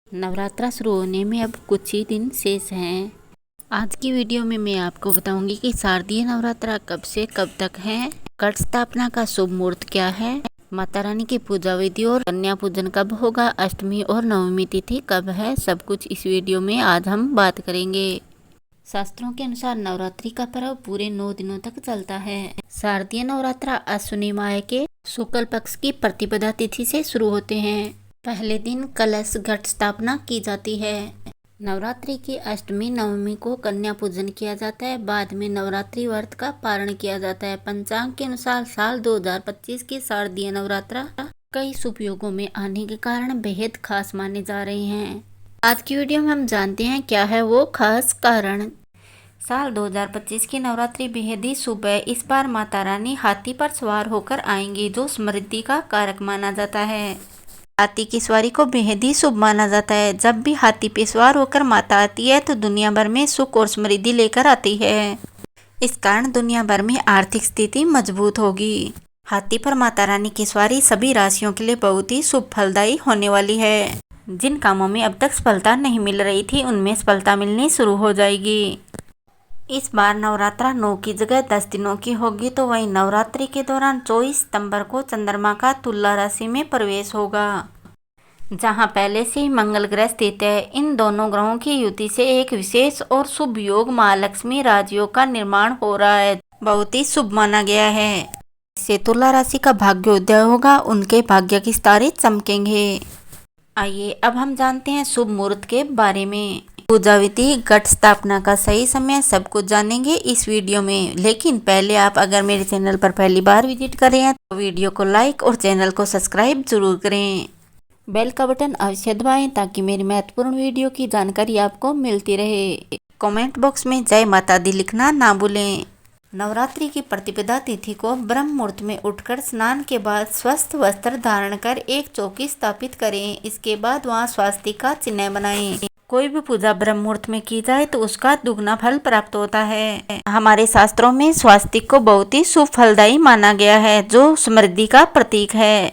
नवरात्रा शुरू होने में अब कुछ ही दिन शेष हैं। आज की वीडियो में मैं आपको बताऊंगी कि शारदीय नवरात्रा कब से कब तक है, घट स्थापना का शुभ मुहूर्त क्या है, माता रानी की पूजा विधि और कन्या पूजन कब होगा, अष्टमी और नवमी तिथि कब है, सब कुछ इस वीडियो में आज हम बात करेंगे। शास्त्रों के अनुसार नवरात्रि का पर्व पूरे 9 दिनों तक चलता है। शारदीय नवरात्रा अश्विनी माह के शुक्ल पक्ष की प्रतिपदा तिथि से शुरू होते हैं। पहले दिन कलश घट स्थापना की जाती है। नवरात्रि की अष्टमी नवमी को कन्या पूजन किया जाता है। बाद में नवरात्रि व्रत का पारण किया जाता है। पंचांग के अनुसार साल 2025 की शारदीय नवरात्रा कई शुभ योगों में आने के कारण बेहद खास माने जा रहे हैं। आज की वीडियो में हम जानते हैं क्या है वो खास कारण। साल 2025 की नवरात्रि बेहद ही शुभ है। इस बार माता रानी हाथी पर सवार होकर आएंगी, जो समृद्धि का कारक माना जाता है। हाथी की सवारी को बेहद ही शुभ माना जाता है। जब भी हाथी पे सवार होकर माता आती है तो दुनिया भर में सुख और समृद्धि लेकर आती है। इस कारण दुनिया भर में आर्थिक स्थिति मजबूत होगी। हाथी पर माता रानी की सवारी सभी राशियों के लिए बहुत ही शुभ फलदायी होने वाली है। जिन कामों में अब तक सफलता नहीं मिल रही थी, उनमें सफलता मिलनी शुरू हो जाएगी। इस बार नवरात्रा 9 की जगह 10 दिनों की होगी। तो वहीं नवरात्रि के दौरान 24 सितंबर को चंद्रमा का तुला राशि में प्रवेश होगा, जहां पहले से ही मंगल ग्रह स्थित है। इन दोनों ग्रहों की युति से एक विशेष और शुभ योग महालक्ष्मी राजयोग का निर्माण हो रहा है, बहुत ही शुभ माना गया है। इससे तुला राशि का भाग्योदय होगा, उनके भाग्य की सितारे चमकेंगे। आइए अब हम जानते हैं शुभ मुहूर्त के बारे में। पूजा विधि, घट स्थापना का सही समय, सब कुछ जानेंगे इस वीडियो में। लेकिन पहले आप अगर मेरे चैनल पर पहली बार विजिट कर रहे हैं तो वीडियो को लाइक और चैनल को सब्सक्राइब जरूर करें। बेल का बटन अवश्य दबाएं ताकि मेरी महत्वपूर्ण वीडियो की जानकारी आपको मिलती रहे। कमेंट बॉक्स में जय माता दी लिखना ना भूलें। नवरात्रि की प्रतिपदा तिथि को ब्रह्म मुहूर्त में उठकर स्नान के बाद स्वस्थ वस्त्र धारण कर एक चौकी स्थापित करें। इसके बाद वहां स्वास्तिक का चिन्ह बनाएं। कोई भी पूजा ब्रह्म मुहूर्त में की जाए तो उसका दुगना फल प्राप्त होता है। हमारे शास्त्रों में स्वास्तिक को बहुत ही शुभ फलदायी माना गया है, जो समृद्धि का प्रतीक है।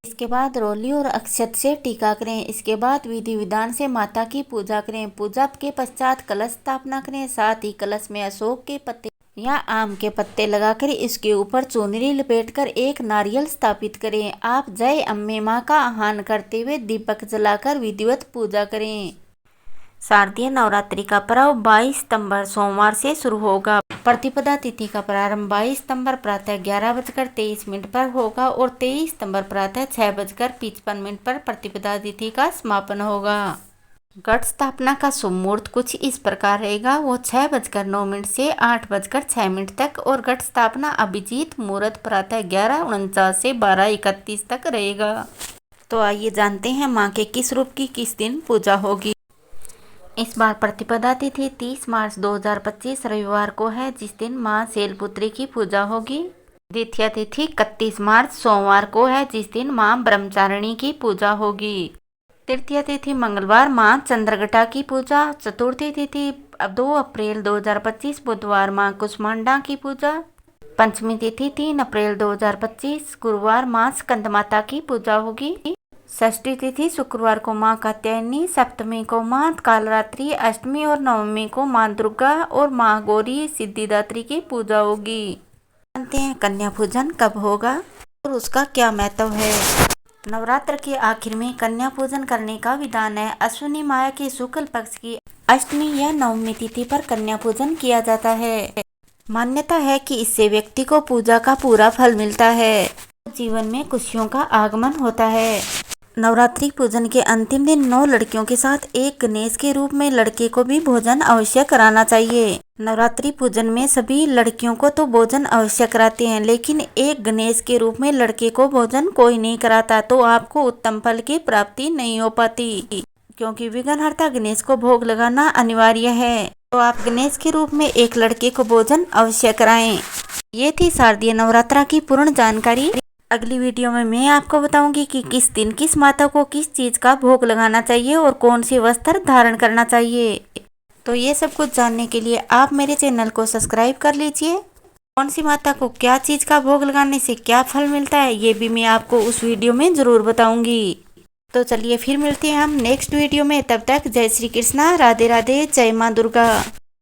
इसके बाद रोली और अक्षत से टीका करें। इसके बाद विधि विधान से माता की पूजा करें। पूजा के पश्चात कलश स्थापना करें। साथ ही कलश में अशोक के पत्ते या आम के पत्ते लगाकर इसके ऊपर चुनरी लपेटकर एक नारियल स्थापित करें। आप जय अम्बे मां का आह्वान करते हुए दीपक जलाकर विधिवत पूजा करें। शारदीय नवरात्रि का पर्व 22 सितंबर सोमवार से शुरू होगा। प्रतिपदा तिथि का प्रारंभ 22 सितंबर प्रातः 11:23 पर होगा और 23 सितंबर प्रातः 6:55 पर प्रतिपदा तिथि का समापन होगा। घट स्थापना का शुभ मुहूर्त कुछ इस प्रकार रहेगा। वो 6:09 से 8:06 तक और घट स्थापना अभिजीत मुहूर्त प्रातः 11:49 से 12:31 तक रहेगा। तो आइए जानते हैं माँ के किस रूप की किस दिन पूजा होगी। इस बार प्रतिपदा तिथि 30 मार्च 2025 रविवार को है, जिस दिन माँ शैलपुत्री की पूजा होगी। द्वितीय तिथि 31 मार्च सोमवार को है, जिस दिन माँ ब्रह्मचारिणी की पूजा होगी। तृतीय तिथि मंगलवार माँ चंद्रघटा की पूजा। चतुर्थी तिथि 2 अप्रैल 2025 बुधवार माँ कुष्मांडा की पूजा। पंचमी तिथि 3 अप्रैल 2025 गुरुवार माँ स्कंदमाता की पूजा होगी। षष्ठी तिथि शुक्रवार को माँ कात्यायनी। सप्तमी को माँ कालरात्रि। अष्टमी और नवमी को माँ दुर्गा और माँ गौरी सिद्धिदात्री की पूजा होगी। जानते हैं कन्या पूजन कब होगा और उसका क्या महत्व है। नवरात्र के आखिर में कन्या पूजन करने का विधान है। अश्विनी माह के शुक्ल पक्ष की अष्टमी या नवमी तिथि पर कन्या पूजन किया जाता है। मान्यता है कि इससे व्यक्ति को पूजा का पूरा फल मिलता है, जीवन में खुशियों का आगमन होता है। नवरात्रि पूजन के अंतिम दिन 9 लड़कियों के साथ एक गणेश के रूप में लड़के को भी भोजन अवश्य कराना चाहिए। नवरात्रि पूजन में सभी लड़कियों को तो भोजन अवश्य कराते हैं, लेकिन एक गणेश के रूप में लड़के को भोजन कोई नहीं कराता तो आपको उत्तम फल की प्राप्ति नहीं हो पाती, क्योंकि विघ्नहर्ता गणेश को भोग लगाना अनिवार्य है। तो आप गणेश के रूप में एक लड़के को भोजन अवश्य कराएं। ये थी शारदीय नवरात्रा की पूर्ण जानकारी। अगली वीडियो में मैं आपको बताऊंगी कि किस दिन किस माता को किस चीज का भोग लगाना चाहिए और कौन से वस्त्र धारण करना चाहिए। तो ये सब कुछ जानने के लिए आप मेरे चैनल को सब्सक्राइब कर लीजिए। कौन सी माता को क्या चीज का भोग लगाने से क्या फल मिलता है, ये भी मैं आपको उस वीडियो में जरूर बताऊंगी। तो चलिए फिर मिलते हैं हम नेक्स्ट वीडियो में, तब तक जय श्री कृष्णा, राधे राधे, जय माँ दुर्गा।